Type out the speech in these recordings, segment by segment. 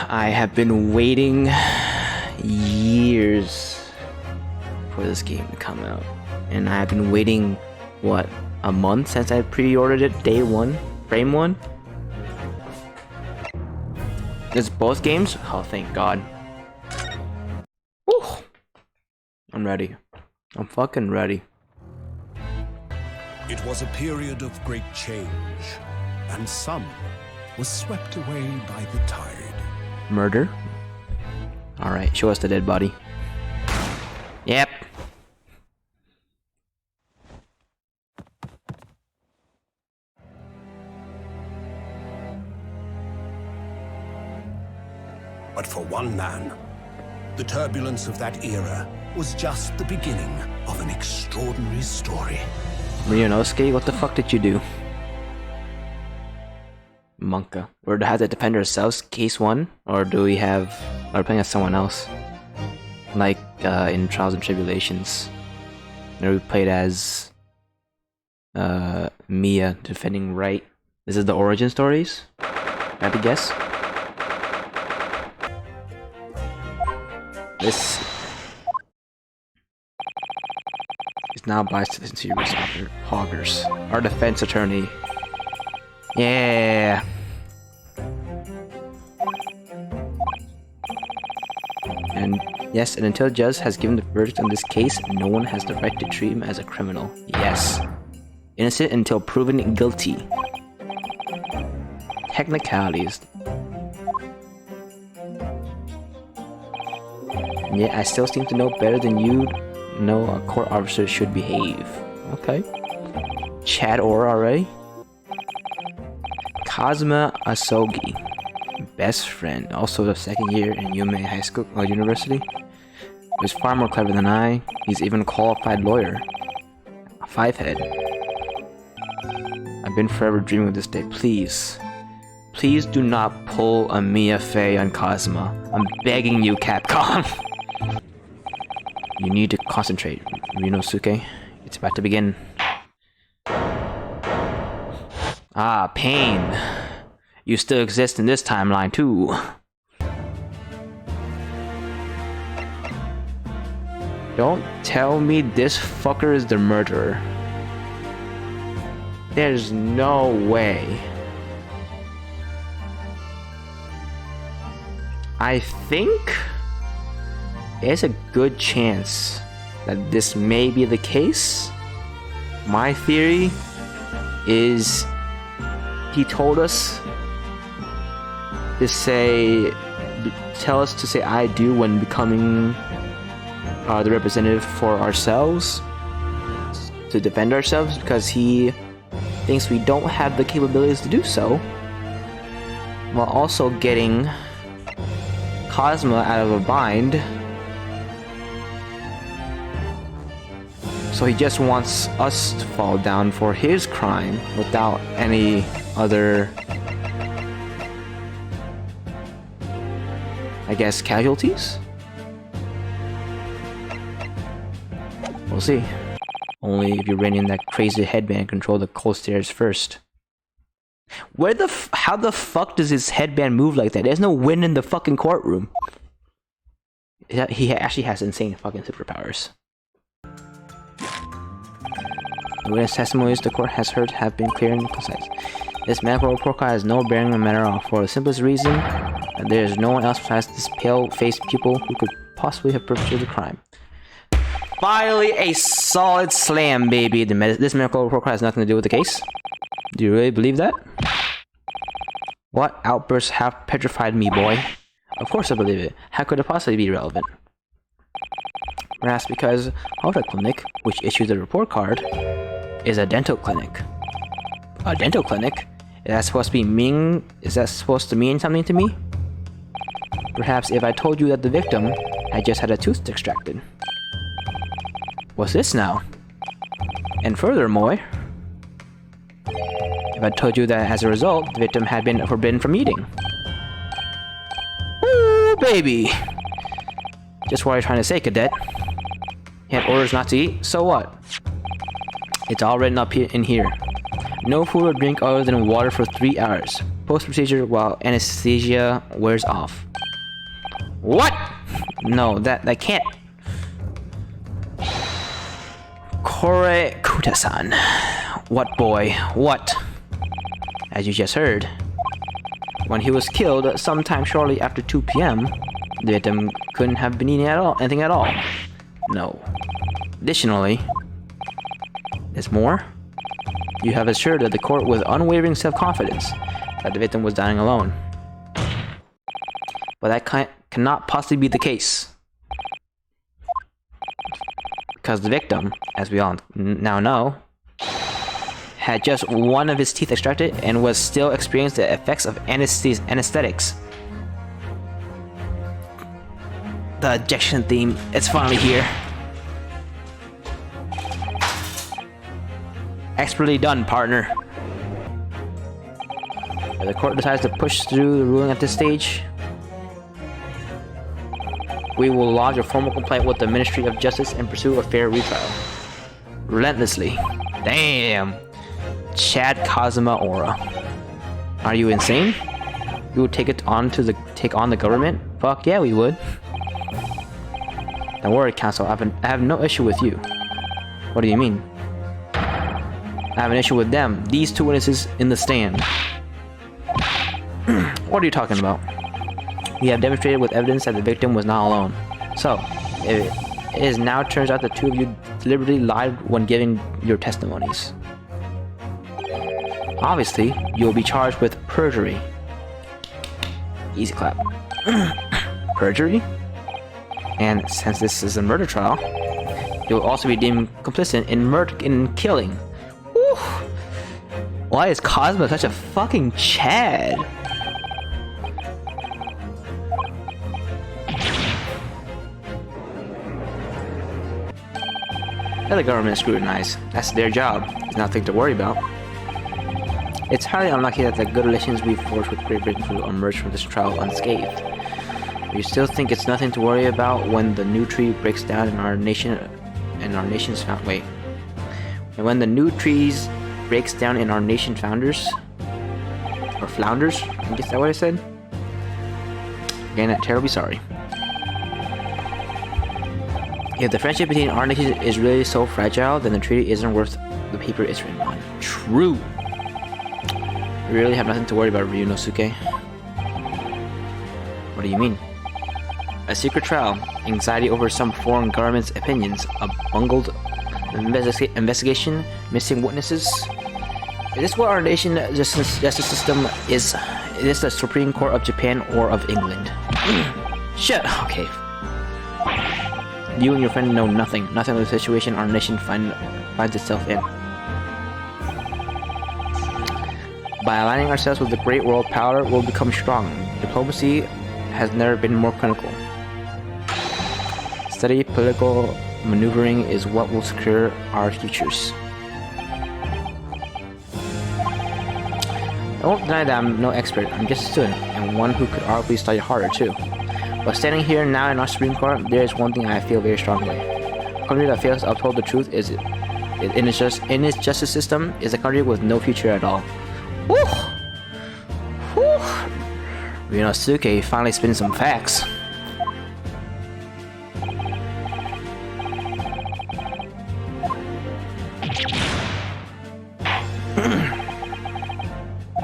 I have been waiting years for this game to come out. And I've been waiting, what, a month since I pre-ordered it, day one, frame one? It's both games? Oh, thank God. Woo! I'm ready. I'm fucking ready. It was a period of great change, and some was swept away by the tide. Murder? Alright, show us the dead body. Yep. But for one man, the turbulence of that era was just the beginning of an extraordinary story. Ryunosuke, what the fuck did you do? Monka. Or has to defend ourselves, case 1? Or do we have... Are we playing as someone else? Like in Trials and Tribulations. Where we played as... Mia defending Right. This is the origin stories? I have to guess? This... is now by serious Hoggers. Our defense attorney. Yeah. And yes, and until judge has given the verdict on this case, no one has the right to treat him as a criminal. Yes. Innocent until proven guilty. Technicalities. And yet I still seem to know better than you know a court officer should behave. Okay. Chad Ora already? Kazuma Asogi. Best friend, also the second year in Yume High School or University. He's far more clever than I. He's even a qualified lawyer. A five-head. I've been forever dreaming of this day. Please. Please do not pull a Mia Fey on Kazuma. I'm begging you, Capcom. You need to concentrate, Ryunosuke. It's about to begin. Ah, Pain. You still exist in this timeline, too. Don't tell me this fucker is the murderer. There's no way. I think there's a good chance that this may be the case. My theory is he told us to tell us to say I do when becoming the representative for ourselves, to defend ourselves, because he thinks we don't have the capabilities to do so, while also getting Kazuma out of a bind. So he just wants us to fall down for his crime without any other, I guess, casualties? We'll see. Only if you rein in that crazy headband control the cold stairs first. Where the how the fuck does his headband move like that? There's no wind in the fucking courtroom. He actually has insane fucking superpowers. The witness testimonies the court has heard have been clear and concise. This medical report card has no bearing on the matter for the simplest reason that there is no one else besides this pale-faced pupil who could possibly have perpetrated the crime. Finally, a solid slam, baby. This medical report card has nothing to do with the case. Do you really believe that? What outburst have petrified me, boy? Of course I believe it. How could it possibly be relevant? Perhaps because Hoda Clinic, which issued the report card, is a dental clinic. A dental clinic? Is that supposed to mean something to me? Perhaps if I told you that the victim had just had a tooth extracted. What's this now? And furthermore, if I told you that as a result, the victim had been forbidden from eating. Ooh, baby! Just what are you trying to say, cadet? He had orders not to eat, so what? It's all written up here in here. No food or drink other than water for 3 hours. post-procedure while anesthesia wears off. What? No, that can't. Kore Kutasan. What boy? What? As you just heard, when he was killed sometime shortly after 2 p.m., the victim couldn't have been eating anything at all. No. Additionally, there's more. You have assured the court with unwavering self-confidence that the victim was dying alone. But that cannot possibly be the case. Because the victim, as we all now know, had just one of his teeth extracted and was still experiencing the effects of anesthetics. The ejection theme, it's finally here. Expertly done, partner. If the court decides to push through the ruling at this stage, we will lodge a formal complaint with the Ministry of Justice and pursue a fair retrial. Relentlessly. Damn. Chad Kazuma Aura. Are you insane? We would take on the government? Fuck yeah, we would. Don't worry, Counsel. I have no issue with you. What do you mean? I have an issue with them. These two witnesses in the stand. What are you talking about? We have demonstrated with evidence that the victim was not alone. So, it now turns out the two of you deliberately lied when giving your testimonies. Obviously, you will be charged with perjury. Easy clap. Perjury? And since this is a murder trial, you will also be deemed complicit in killing. Woo! Why is Cosmo such a fucking Chad? Let the government scrutinize. That's their job. It's nothing to worry about. It's highly unlikely that the good relations we've forged with Great Britain will emerge from this trial unscathed. You still think it's nothing to worry about when the new tree breaks down in our nation's wait. And when the new trees breaks down in our nation founders or flounders, I guess that's what I said. Again, I'm terribly sorry. If the friendship between our nations is really so fragile, then the treaty isn't worth the paper it's written on. True. We really have nothing to worry about, Ryunosuke. What do you mean? A secret trial, anxiety over some foreign government's opinions, a bungled investigation, missing witnesses. Is this what our nation's justice system is? Is this the Supreme Court of Japan or of England? Shut. Okay. You and your friend know nothing of the situation our nation finds itself in. By aligning ourselves with the great world power, we'll become strong. Diplomacy has never been more critical. Steady political maneuvering is what will secure our futures. I won't deny that I'm no expert. I'm just a student, and one who could arguably study harder too. But standing here now in our Supreme Court, there is one thing I feel very strongly. A country that fails to uphold the truth in its justice system is a country with no future at all. Woo! Woo! Ryunosuke finally spitting some facts.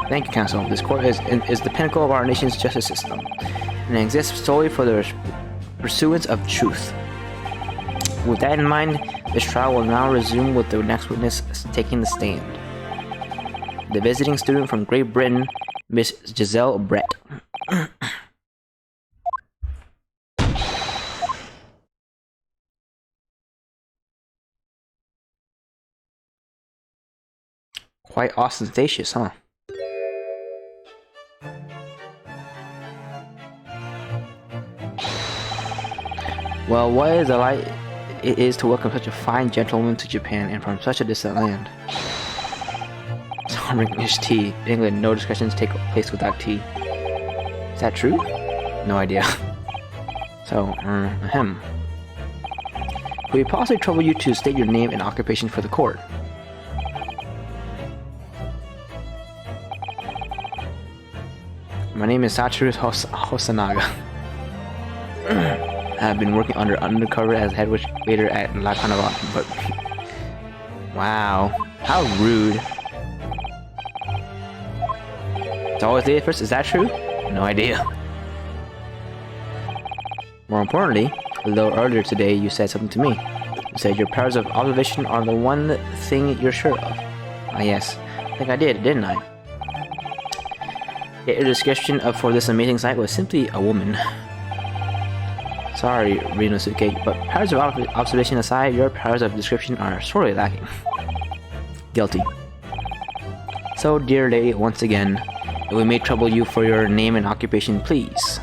Thank you, Counsel. This court is the pinnacle of our nation's justice system, and it exists solely for the pursuance of truth. With that in mind, this trial will now resume with the next witness taking the stand. The visiting student from Great Britain, Miss Giselle Brett. Quite ostentatious, huh? Well, what a delight it is to welcome such a fine gentleman to Japan and from such a distant land. Some English tea. In England, no discussions take place without tea. Is that true? No idea. So, Could we possibly trouble you to state your name and occupation for the court? My name is Satoru Hosanaga. I have been working undercover as head waiter at La Carnival, but... Wow. How rude. It's always late first, is that true? No idea. More importantly, a little earlier today you said something to me. You said your powers of observation are the one thing you're sure of. Ah yes, I think I did, didn't I? Yet your description for this amazing sight was simply a woman. Sorry, Rinosuke, but powers of observation aside, your powers of description are sorely lacking. Guilty. So, dear lady, once again, if we may trouble you for your name and occupation, please.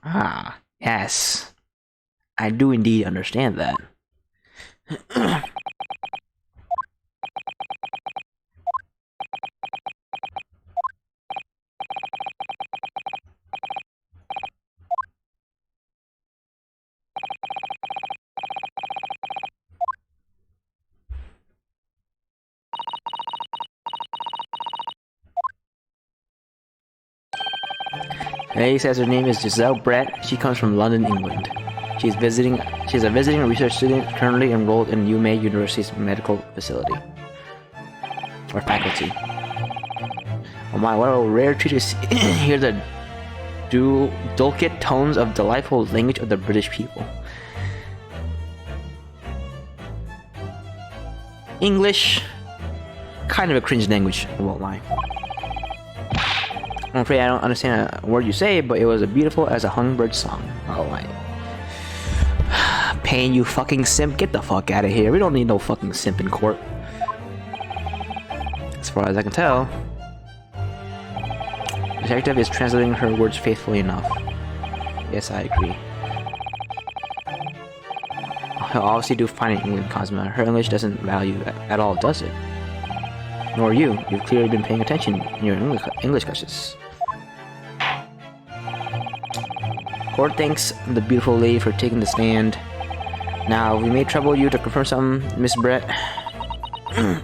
Ah, yes. I do indeed understand that. Lady says her name is Giselle Brett. She comes from London, England. She's a visiting research student currently enrolled in UMay University's medical facility. Or faculty. Oh my, what a rare treat to hear the dulcet tones of delightful language of the British people. English, kind of a cringe language, I won't lie. I'm afraid I don't understand a word you say, but it was as beautiful as a hummingbird song. Alright. Payne, you fucking simp, get the fuck out of here. We don't need no fucking simp in court. As far as I can tell, the detective is translating her words faithfully enough. Yes, I agree. I obviously do fine in England, Cosma. Her English doesn't value at all, does it? Nor you. You've clearly been paying attention in your English classes. Court thanks the beautiful lady for taking the stand. Now, we may trouble you to confirm something, Miss Brett. 3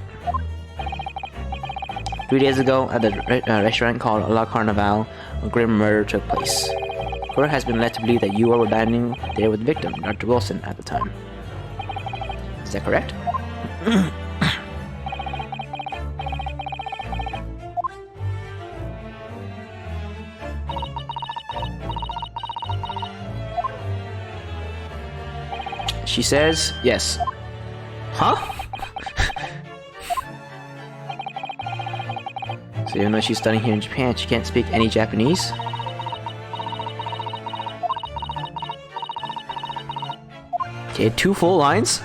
days ago, at the restaurant called La Carnival, a grim murder took place. Court has been led to believe that you were dining there with the victim, Dr. Wilson, at the time. Is that correct? She says, yes. Huh? So even though she's studying here in Japan, she can't speak any Japanese? Okay, 2 full lines?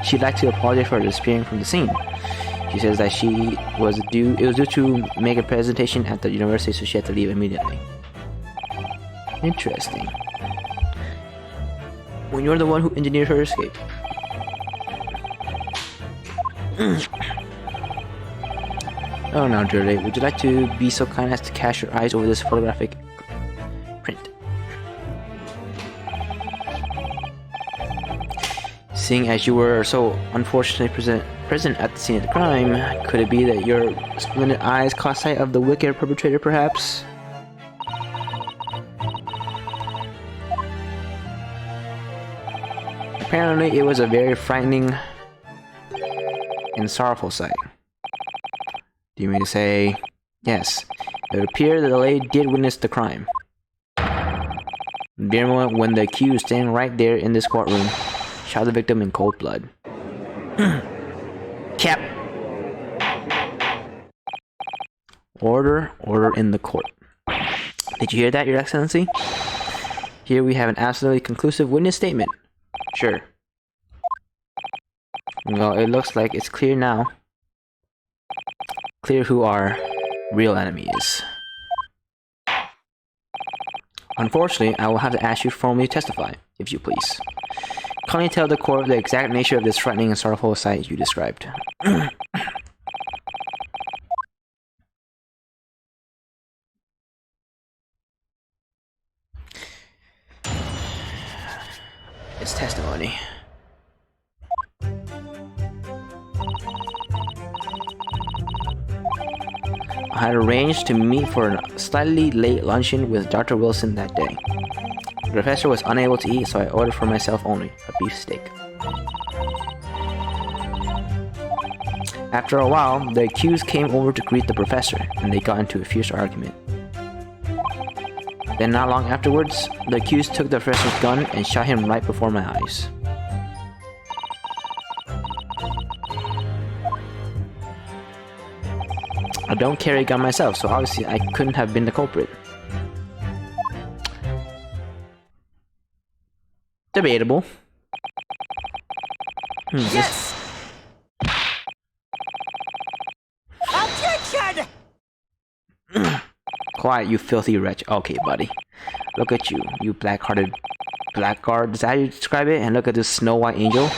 She'd like to apologize for disappearing from the scene. She says that it was due to make a presentation at the university, so she had to leave immediately. Interesting. When you're the one who engineered her escape. Oh, now, dear lady, would you like to be so kind as to cast your eyes over this photographic print? Seeing as you were so unfortunately present at the scene of the crime, could it be that your splendid eyes caught sight of the wicked perpetrator, perhaps? Apparently, it was a very frightening and sorrowful sight. Do you mean to say, yes, it would appear that the lady did witness the crime. The moment when the accused, standing right there in this courtroom, shot the victim in cold blood. Cap! Order in the court. Did you hear that, Your Excellency? Here we have an absolutely conclusive witness statement. Sure. Well, it looks like it's clear now. Clear who our real enemy is. Unfortunately, I will have to ask you to formally testify, if you please. Kindly tell the court the exact nature of this frightening and sorrowful sight you described. It's testimony. I had arranged to meet for a slightly late luncheon with Dr. Wilson that day. The professor was unable to eat, so I ordered for myself only a beef steak. After a while, the accused came over to greet the professor, and they got into a fierce argument. Then not long afterwards, the accused took the professor's gun and shot him right before my eyes. I don't carry a gun myself, so obviously I couldn't have been the culprit. Debatable. Yes! Objection! Quiet, you filthy wretch. Okay, buddy. Look at you, you black-hearted blackguard. Is that how you describe it? And look at this Snow White angel.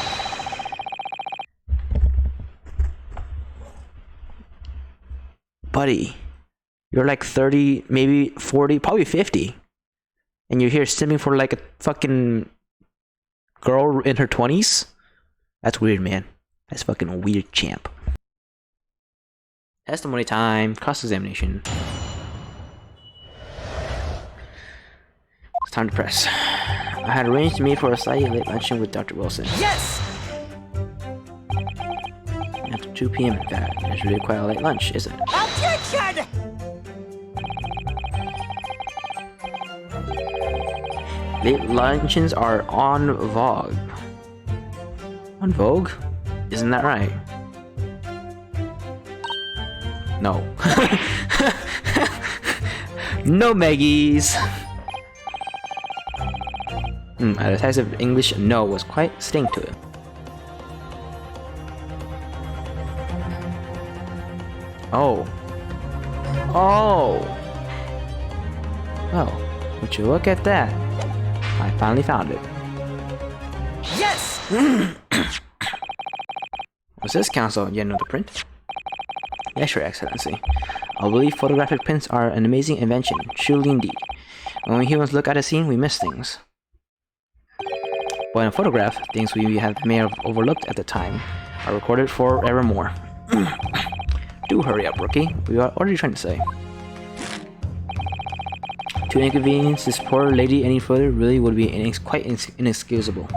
Buddy, you're like 30, maybe 40, probably 50. And you're here stimming for like a fucking girl in her 20s? That's weird, man. That's fucking weird, champ. Testimony time. Cross-examination. It's time to press. I had arranged to meet for a slightly late luncheon with Dr. Wilson. Yes! After 2 p.m. in fact. It's really quite a late lunch, isn't it? Objection! Late luncheons are on vogue. On Vogue? Isn't that right? No. No, Maggies! A decisive English no was quite distinct to it. Oh. Oh! Well, would you look at that? I finally found it. Yes! Was this council yet another print? Yes, Your Excellency. I believe photographic prints are an amazing invention, truly indeed. When we humans look at a scene, we miss things. But in a photograph, things we may have overlooked at the time are recorded forevermore. Do hurry up, Rookie. What are you trying to say? To inconvenience this poor lady any further really would be quite inexcusable.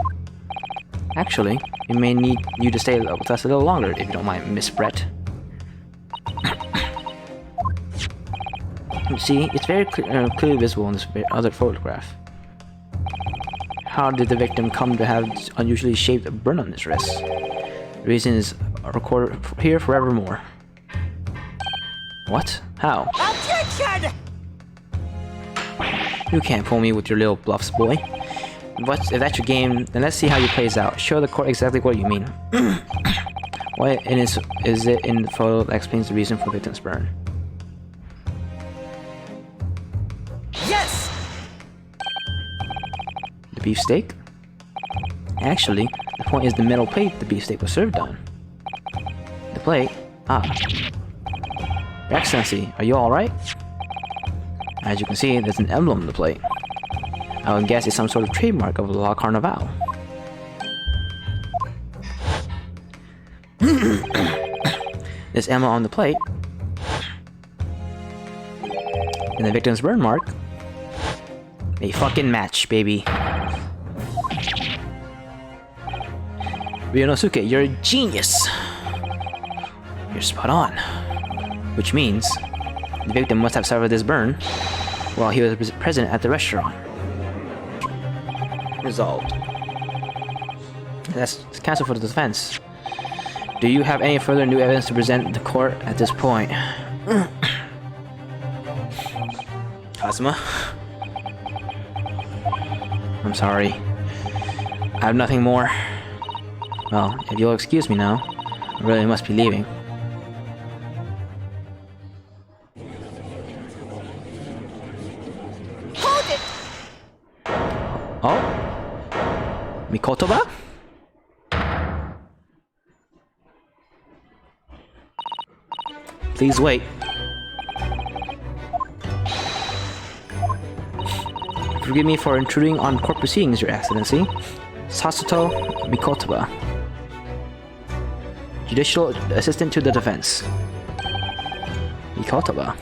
Actually, we may need you to stay with us a little longer, if you don't mind, Miss Brett. You see, it's very clearly visible in this other photograph. How did the victim come to have this unusually shaped burn on his wrist? The reason is recorded here forevermore. What? How? Objection! You can't fool me with your little bluffs, boy. But if that's your game, then let's see how you plays out. Show the court exactly what you mean. What is it in the photo that explains the reason for the victim's burn? Yes! The beefsteak? Actually, the point is the metal plate the beefsteak was served on. The plate? Ah. Your Excellency, are you alright? As you can see, there's an emblem on the plate. I would guess it's some sort of trademark of La Carnival. This emblem on the plate and the victim's burn mark, they fucking match, baby. Ryunosuke, you're a genius! You're spot on. Which means the victim must have suffered this burn while he was present at the restaurant. Resolved. That's counsel for the defense. Do you have any further new evidence to present the court at this point? Kazuma? I'm sorry. I have nothing more. Well, if you'll excuse me now, I really must be leaving. Hold it! Oh? Mikotoba? Please wait. Forgive me for intruding on court proceedings, Your Excellency. Sasuto Mikotoba, Judicial Assistant to the Defense. Mikotoba.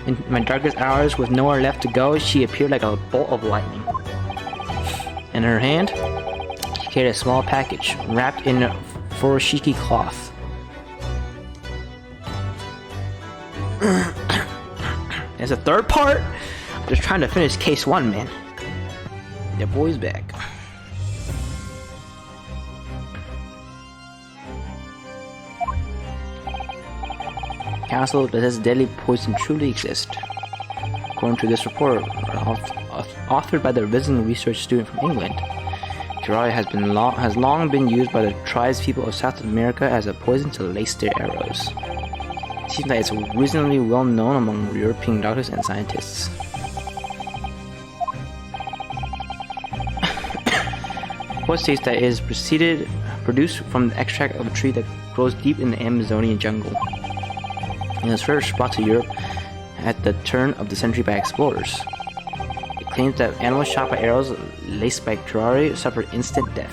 In my darkest hours, with nowhere left to go, she appeared like a bolt of lightning. In her hand, she carried a small package wrapped in furoshiki cloth. There's a third part? I'm just trying to finish case 1, man. The boy's back. Council, does this deadly poison truly exist? According to this report, authored by the resident research student from England, curare has long been used by the tribespeople of South America as a poison to lace their arrows. It seems that it's reasonably well known among European doctors and scientists. What states that it is produced from the extract of a tree that grows deep in the Amazonian jungle. It was first brought to Europe at the turn of the century by explorers. It claims that animals shot by arrows laced by curare suffered instant death.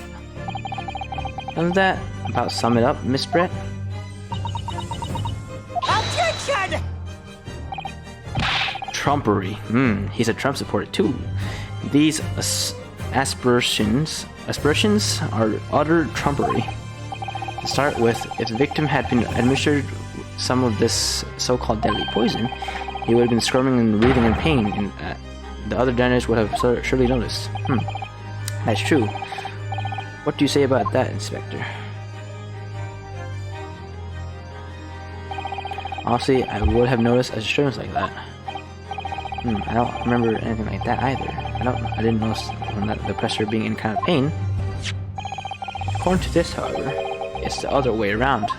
Doesn't that about sum it up, Miss Brett? Objection! Trumpery. He's a Trump supporter too. These aspersions are utter trumpery. To start with, if the victim had been administered some of this so-called deadly poison, he would have been squirming and writhing in pain, and the other diners would have surely noticed. That's true. What do you say about that, Inspector? Honestly, I would have noticed a disturbance like that. I don't remember anything like that either. I didn't notice the oppressor being in kind of pain. According to this, however, it's the other way around.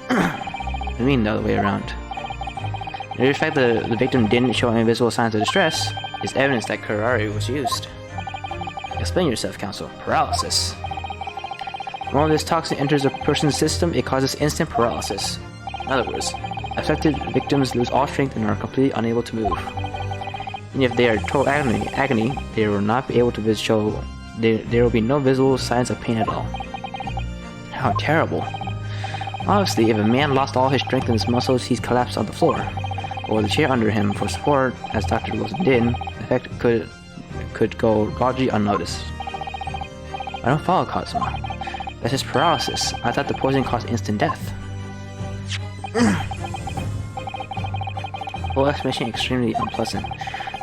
What do you mean the other way around? The fact that the victim didn't show any visible signs of distress is evidence that curare was used. Explain yourself, Counsel. Paralysis. When this toxin enters a person's system, it causes instant paralysis. In other words, affected victims lose all strength and are completely unable to move. And if they are in total agony, they will not be able to show. There will be no visible signs of pain at all. How terrible. Obviously, if a man lost all his strength in his muscles, he's collapsed on the floor. Or with a chair under him for support, as Dr. Wilson did, the effect could go largely unnoticed. I don't follow, Cosmo. That's just paralysis. I thought the poison caused instant death. Full explanation extremely unpleasant.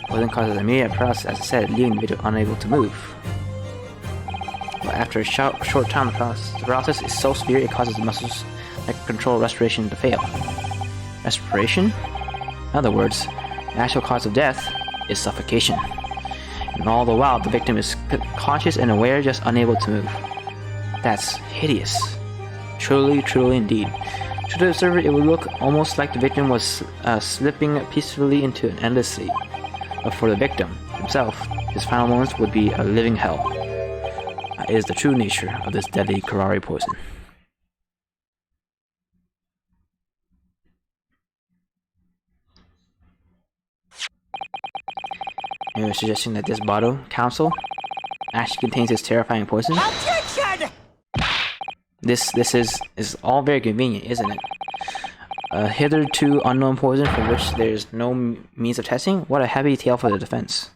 Poison causes immediate paralysis, as I said, leaving the victim unable to move. But after a short time, the paralysis is so severe it causes the muscles that control respiration to fail. Respiration? In other words, the actual cause of death is suffocation. And all the while, the victim is conscious and aware, just unable to move. That's hideous. Truly, truly indeed. To the observer, it would look almost like the victim was slipping peacefully into an endless sleep. But for the victim himself, his final moments would be a living hell. It is the true nature of this deadly curare poison. And you're suggesting that this bottle, Counsel, actually contains this terrifying poison? Objection! This is all very convenient, isn't it? A hitherto unknown poison for which there is no means of testing? What a happy tale for the defense.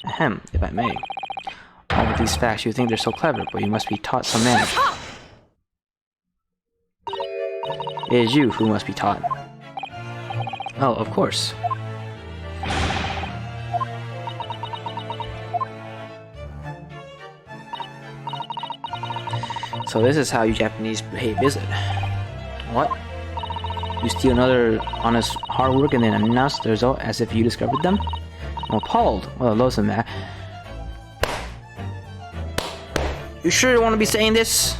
Ahem, if I may. All of these facts, you think they're so clever, but you must be taught some manners. It is you who must be taught. Oh, of course. So this is how you Japanese behave, is it? What? You steal another honest hard work and then announce the result as if you discovered them? I'm appalled. Well, loathsome, Mac. You sure you want to be saying this?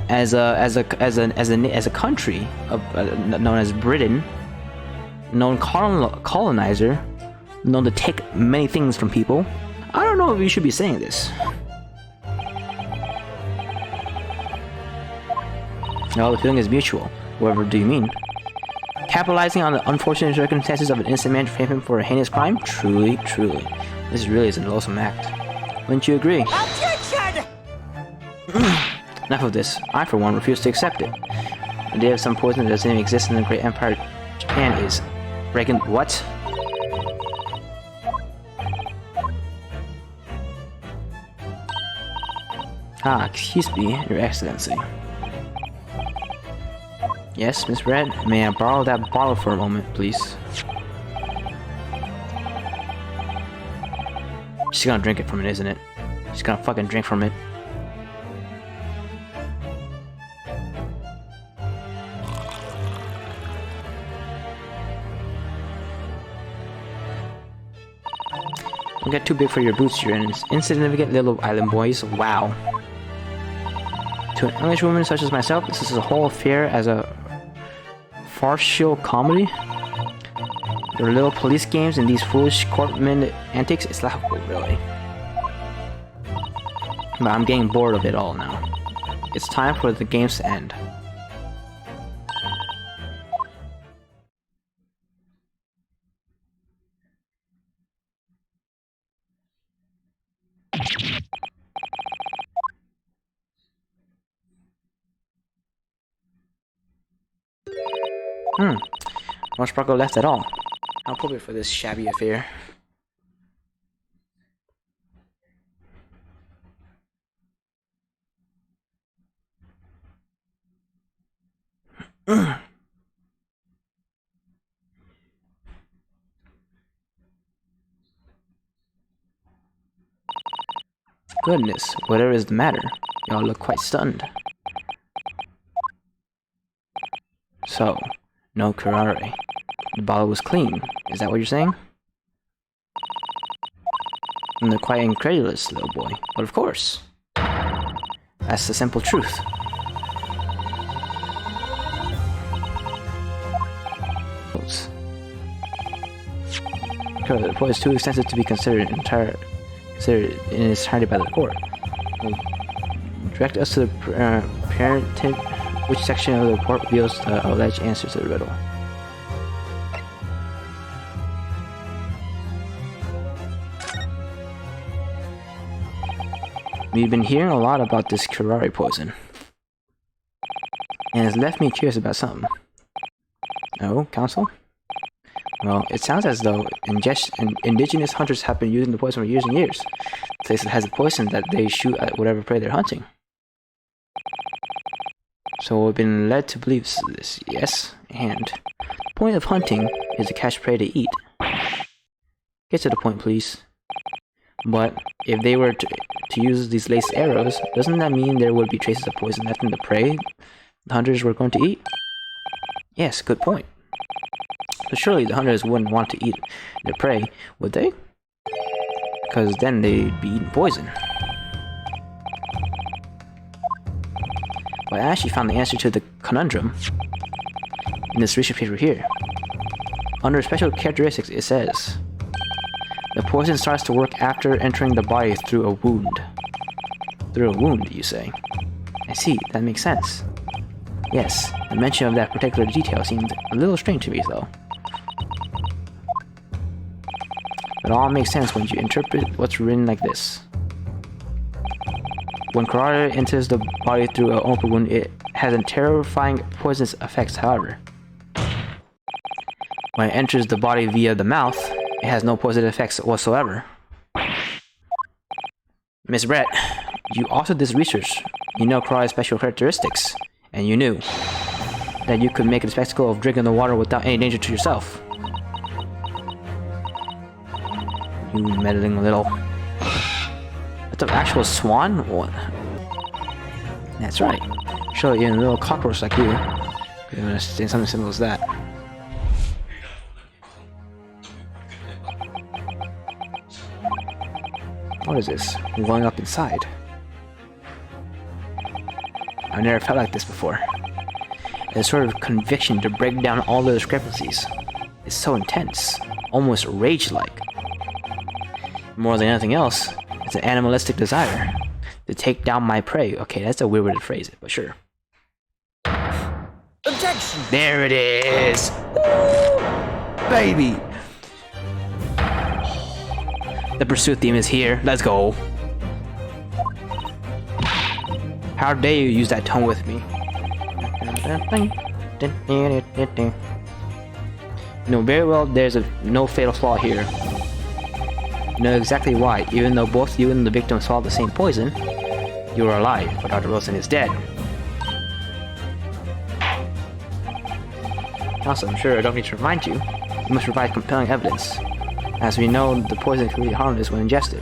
As a country known as Britain, known colonizer, known to take many things from people, I don't know if you should be saying this. Well, the feeling is mutual. Whatever do you mean? capitalizing on the unfortunate circumstances of an innocent man to frame him for a heinous crime? Truly, truly. This really is an loathsome act. Wouldn't you agree? Objection! Enough of this. I, for one, refuse to accept it. The idea of some poison that doesn't even exist in the great empire of Japan is... What? Ah, excuse me, Your Excellency. Yes, Miss Red, may I borrow that bottle for a moment, please? She's gonna drink it from it, isn't it? She's gonna fucking drink from it. Don't get too big for your boots, you're an insignificant little island boys. Wow. To an English woman such as myself, this is a whole affair as a farcical comedy. Your little police games and these foolish courtmen antics, it's laughable, really. But I'm getting bored of it all now. It's time for the games to end. No sparkle left at all. How appropriate for this shabby affair. Goodness, whatever is the matter? Y'all look quite stunned. So, no curare. The bottle was clean. Is that what you're saying? And they're quite incredulous, little boy. But of course. That's the simple truth. The report is too extensive to be considered in its entirety by the court. Direct us to the parentage. Which section of the report reveals the alleged answer to the riddle? We've been hearing a lot about this curare poison, and it's left me curious about something. Oh, Council? Well, it sounds as though indigenous hunters have been using the poison for years and years. The place that has a poison that they shoot at whatever prey they're hunting. So we've been led to believe this, yes, and the point of hunting is to catch prey to eat. Get to the point, please. But if they were to use these laced arrows, doesn't that mean there would be traces of poison left in the prey the hunters were going to eat? Yes, good point. But surely the hunters wouldn't want to eat their prey, would they? Because then they'd be eating poison. Well, I actually found the answer to the conundrum in this research paper here. Under special characteristics, it says the poison starts to work after entering the body through a wound. Through a wound, you say? I see, that makes sense. Yes, the mention of that particular detail seemed a little strange to me, though. It all makes sense when you interpret what's written like this. When curare enters the body through an open wound, it has a terrifying poisonous effects, however. When it enters the body via the mouth, it has no poison effects whatsoever. Miss Brett, you authored this research. You know curare's special characteristics, and you knew that you could make a spectacle of drinking the water without any danger to yourself. You meddling little... That's an actual swan? What? That's right. Show you a little cockroach like you. You're gonna say something simple as that. What is this? Going up inside. I've never felt like this before. A sort of conviction to break down all the discrepancies. It's so intense, almost rage-like. More than anything else, it's an animalistic desire to take down my prey. Okay, that's a weird way to phrase it, but sure. Objection! Objection! There it is! Woo! Baby! The pursuit theme is here. Let's go. How dare you use that tone with me? You know very well there's no fatal flaw here. You know exactly why. Even though both you and the victim swallowed the same poison, you are alive, but Dr. Wilson is dead. Also, I'm sure I don't need to remind you, you must provide compelling evidence. As we know, the poison can be harmless when ingested.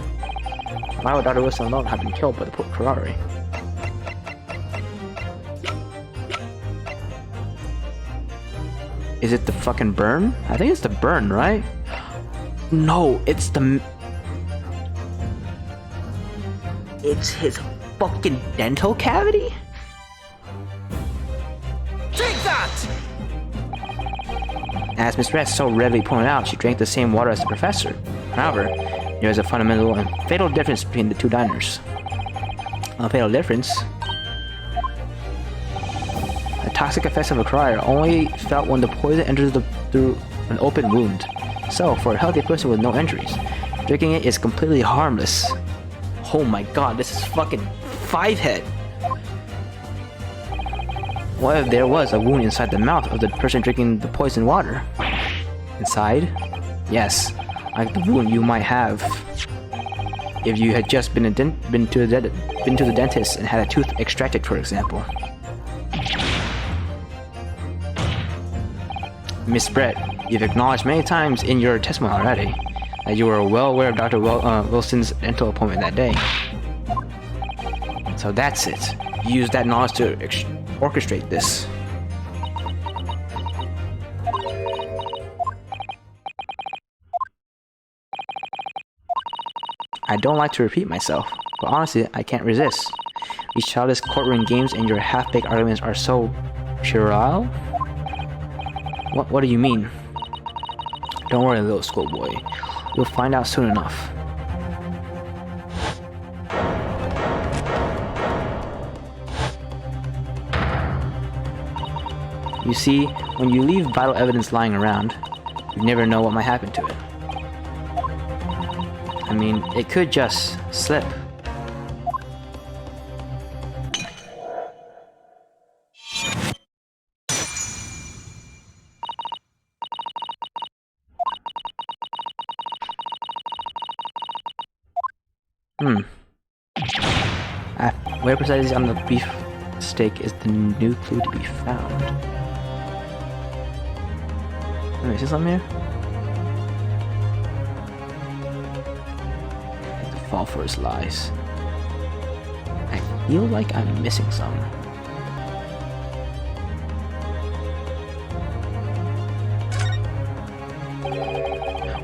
Why would Dr. Wilson alone have been killed by the Ferrari? Is it the fucking burn? I think it's the burn, right? No, it's the... It's his fucking dental cavity? Take that! As Miss Red so readily pointed out, she drank the same water as the professor. However, there is a fundamental and fatal difference between the two diners. A fatal difference? The toxic effects of a crier are only felt when the poison enters through an open wound. So, for a healthy person with no injuries, drinking it is completely harmless. Oh my god, this is fucking Fivehead! What if there was a wound inside the mouth of the person drinking the poison water? Inside? Yes, like the wound you might have if you had just been to the dentist and had a tooth extracted, for example. Miss Brett, you've acknowledged many times in your testimony already that you were well aware of Dr. Wilson's dental appointment that day. So that's it. You used that knowledge to orchestrate this. I don't like to repeat myself, but honestly, I can't resist. These childish courtroom games and your half-baked arguments are so puerile. What do you mean? Don't worry, little schoolboy. You'll find out soon enough. You see, when you leave vital evidence lying around, you never know what might happen to it. I mean, it could just slip. Where precisely on the beef steak is the new clue to be found? Let me see something here. To fall for his lies. I feel like I'm missing some.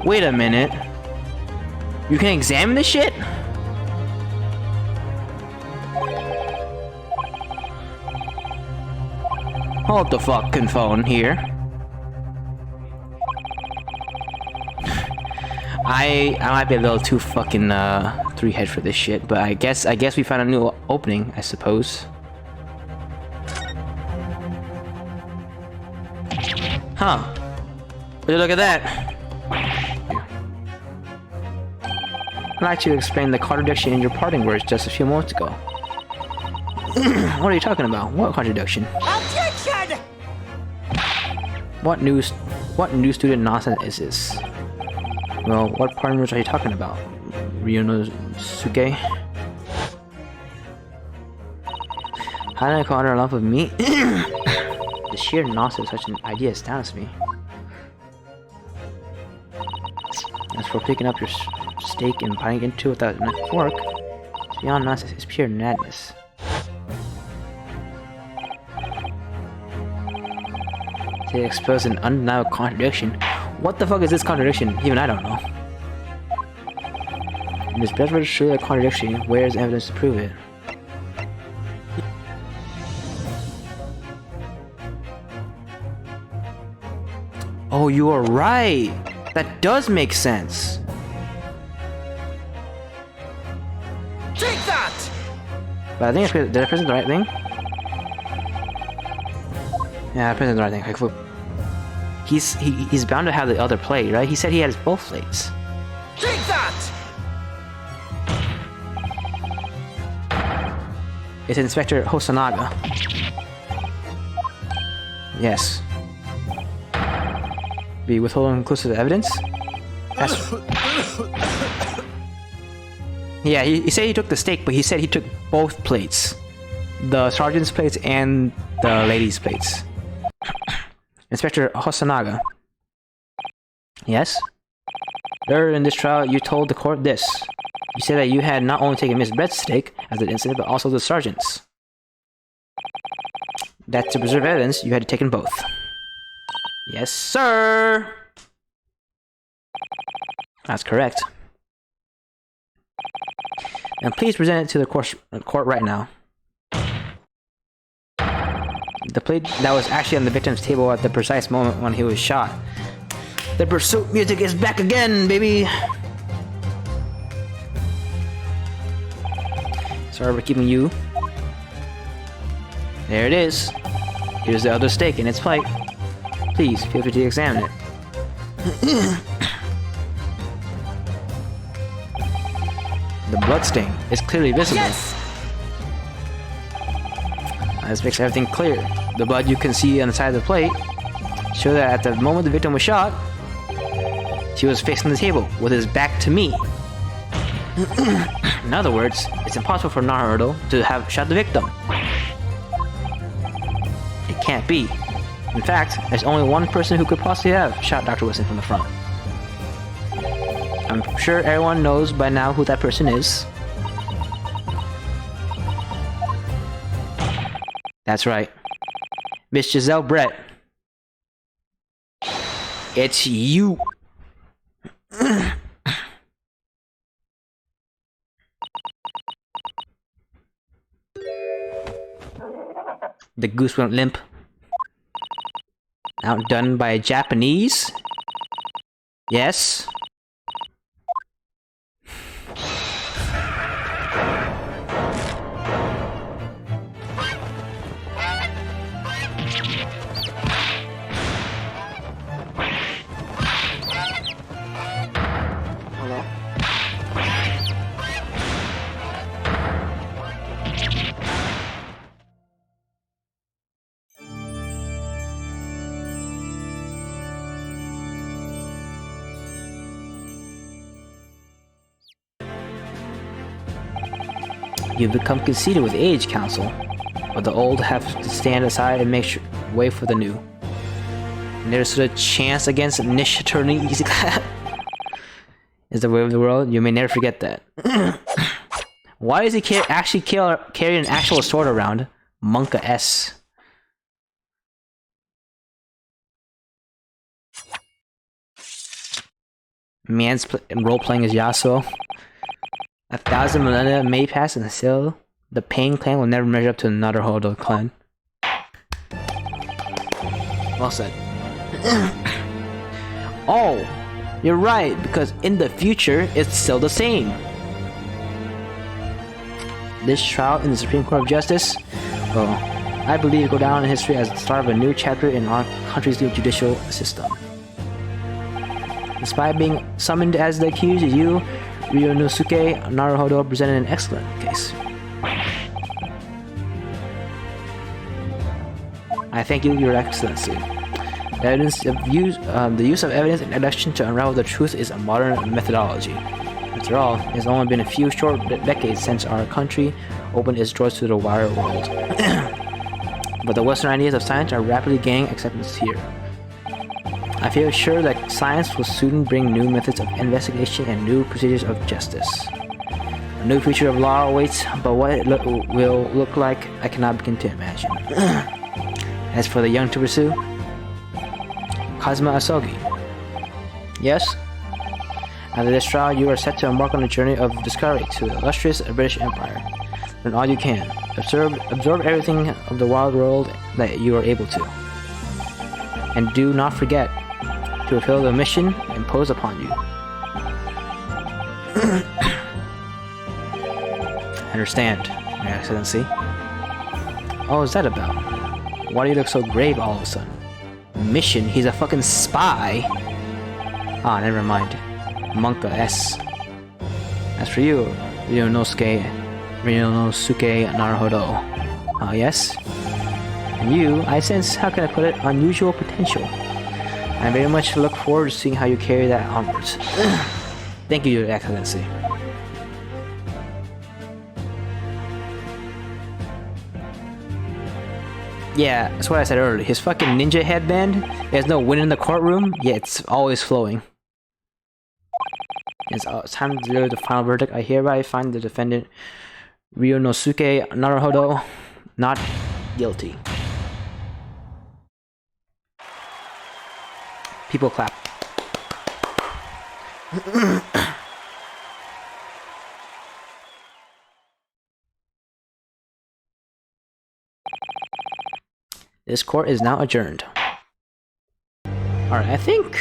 Wait a minute. You can examine this shit? Hold the fucking phone here. I might be a little too fucking three-head for this shit, but I guess we found a new opening, I suppose. Huh. Would you look at that? I'd like to explain the contradiction in your parting words just a few moments ago. What are you talking about? What contradiction? Objection! What new student nonsense is this? Well, what parting words are you talking about? Ryunosuke? How did I call her a lump of meat? The sheer nonsense of such an idea astounds me. As for picking up your steak and biting into it without a fork, it's beyond nonsense, it's pure madness. They expose an undeniable contradiction. What the fuck is this contradiction? Even I don't know. Miss Bedford is surely a contradiction. Where is evidence to prove it? Oh, you are right! That does make sense! Take that! But I think did I present the right thing? Yeah, President's the right thing. Quick flip. He's bound to have the other plate, right? He said he has both plates. Take that! It's Inspector Hosanaga. Yes. Be withholding conclusive evidence? That's... Yeah, he said he took the steak, but he said he took both plates. The sergeant's plates and the lady's plates. Inspector Hosanaga. Yes? Earlier in this trial, you told the court this. You said that you had not only taken Miss Brett's steak as the incident, but also the sergeant's. That to preserve evidence, you had taken both. Yes, sir! That's correct. And please present it to the court right now. The plate that was actually on the victim's table at the precise moment when he was shot. The pursuit music is back again, baby! Sorry for keeping you. There it is. Here's the other steak in its plate. Please feel free to examine it. The bloodstain is clearly visible. Yes! This makes everything clear. The blood you can see on the side of the plate show that at the moment the victim was shot, he was facing the table with his back to me. In other words, it's impossible for Naruto to have shot the victim. It can't be. In fact, there's only one person who could possibly have shot Dr. Wilson from the front. I'm sure everyone knows by now who that person is. That's right. Miss Giselle Brett. It's you. The goose went limp. Outdone by a Japanese? Yes. Hello? You've become conceited with age, Counsel, but the old have to stand aside and make way for the new. And there's a chance against Nish turning easy clap. Is the way of the world. You may never forget that. Why does he actually carry an actual sword around? Monka S. Man's role-playing as Yasuo. 1,000 millennia may pass and still, the Pain clan will never measure up to another Naruhodo clan. Well said. Oh, you're right, because in the future, it's still the same. This trial in the Supreme Court of Justice, well, I believe will go down in history as the start of a new chapter in our country's new judicial system. Despite being summoned as the accused, you, Ryunosuke Naruhodo, presented an excellent case. I thank you, Your Excellency. The use of evidence and deduction to unravel the truth is a modern methodology. After all, it has only been a few short decades since our country opened its doors to the wider world. But the Western ideas of science are rapidly gaining acceptance here. I feel sure that science will soon bring new methods of investigation and new procedures of justice. A new future of law awaits, but what it will look like, I cannot begin to imagine. As for the young to pursue, Kazuma Asogi. Yes? After this trial, you are set to embark on a journey of discovery to the illustrious British Empire. Learn all you can. Absorb everything of the wild world that you are able to. And do not forget to fulfill the mission imposed upon you. Understand, Your Excellency. Oh, is that about? Why do you look so grave all of a sudden? Mission? He's a fucking spy. Ah, never mind. Monka S. As for you, Ryunosuke Naruhodo. Ah, yes? And you, I sense, how can I put it, unusual potential. I very much look forward to seeing how you carry that onwards. Thank you, Your Excellency. Yeah, that's what I said earlier. His fucking ninja headband, there's no wind in the courtroom, yet it's always flowing. It's time to deliver the final verdict. I hereby find the defendant, Ryunosuke Naruhodo, not guilty. People clap. This court is now adjourned. Alright, I think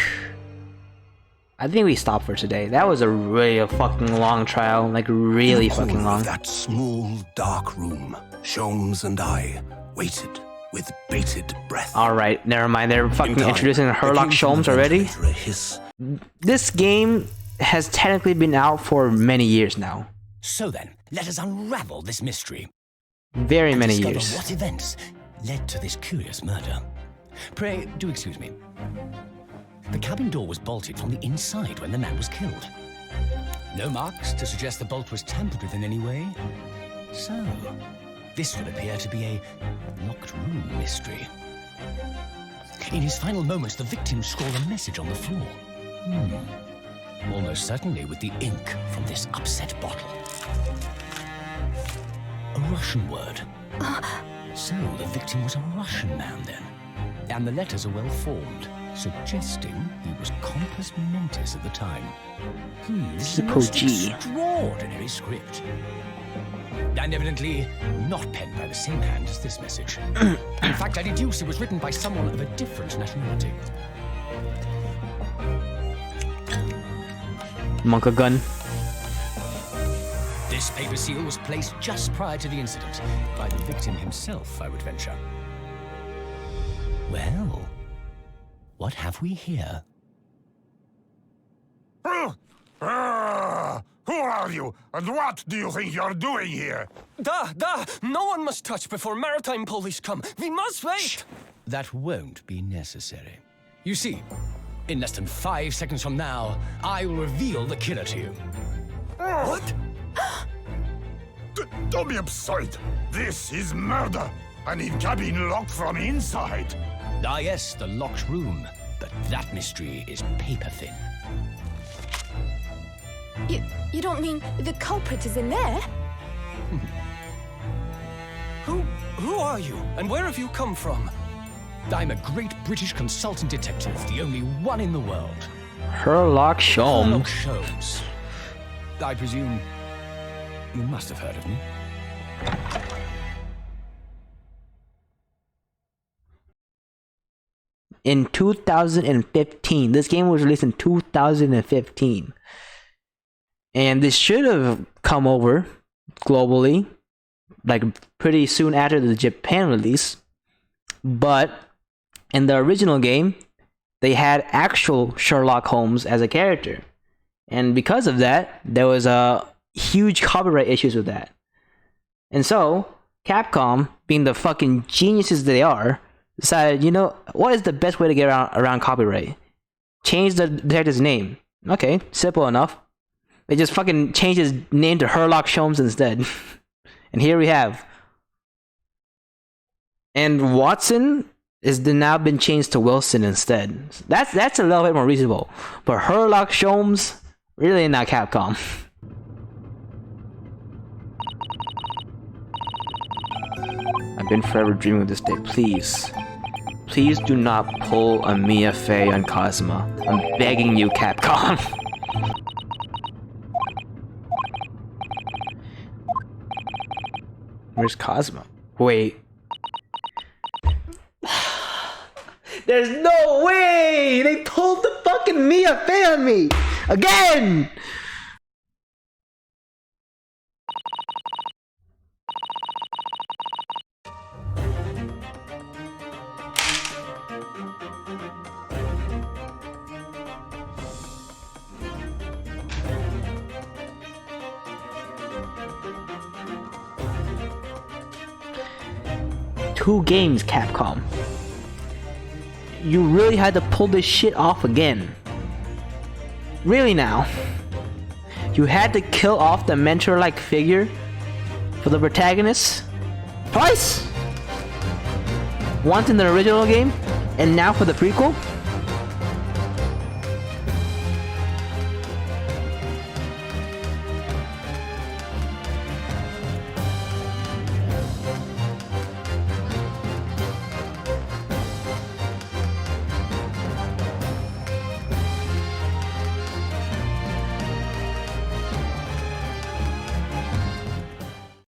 we stop for today. That was a really fucking long trial, like really fucking long. That small, dark room, Sholmes and I waited with bated breath. Alright, never mind. They're fucking introducing Herlock Sholmes already. This game has technically been out for many years now. So then, let us unravel this mystery. Very many discover years. What events led to this curious murder? Pray, do excuse me. The cabin door was bolted from the inside when the man was killed. No marks to suggest the bolt was tampered with in any way. So, this would appear to be a locked room mystery. In his final moments, the victim scrawled a message on the floor. Almost certainly with the ink from this upset bottle. A Russian word. So the victim was a Russian man then. And the letters are well formed, suggesting he was compos mentis at the time. This is a most extraordinary script. And evidently not penned by the same hand as this message. In fact, I deduce it was written by someone of a different nationality. Monka gun. This paper seal was placed just prior to the incident by the victim himself, I would venture. Well, what have we here? Who are you, and what do you think you're doing here? No one must touch before maritime police come. We must wait. Shh. That won't be necessary. You see, in less than 5 seconds from now, I will reveal the killer to you. What? Don't be absurd. This is murder. An in-cabin locked from inside. Ah yes, the locked room. But that mystery is paper thin. You don't mean the culprit is in there? Who are you, and where have you come from? I'm a great British consultant detective, the only one in the world. Herlock Sherlock Sholmes. Holmes. I presume you must have heard of me. In 2015. This game was released in 2015. And this should have come over globally, like pretty soon after the Japan release. But in the original game, they had actual Sherlock Holmes as a character. And because of that, there was a huge copyright issues with that. And so, Capcom, being the fucking geniuses they are, decided, you know, what is the best way to get around copyright? Change the detective's name. Okay, simple enough. They just fucking changed his name to Herlock Sholmes instead. And here we have. And Watson is now been changed to Wilson instead. That's a little bit more reasonable. But Herlock Sholmes, really not Capcom. I've been forever dreaming of this day. Please do not pull a Mia Fey on Cosma. I'm begging you, Capcom. Where's Cosmo? Wait. There's no way! They pulled the fucking Mia Fey on me! Again! 2 games, Capcom. You really had to pull this shit off again. Really now? You had to kill off the mentor-like figure for the protagonist? Twice? Once in the original game, and now for the prequel?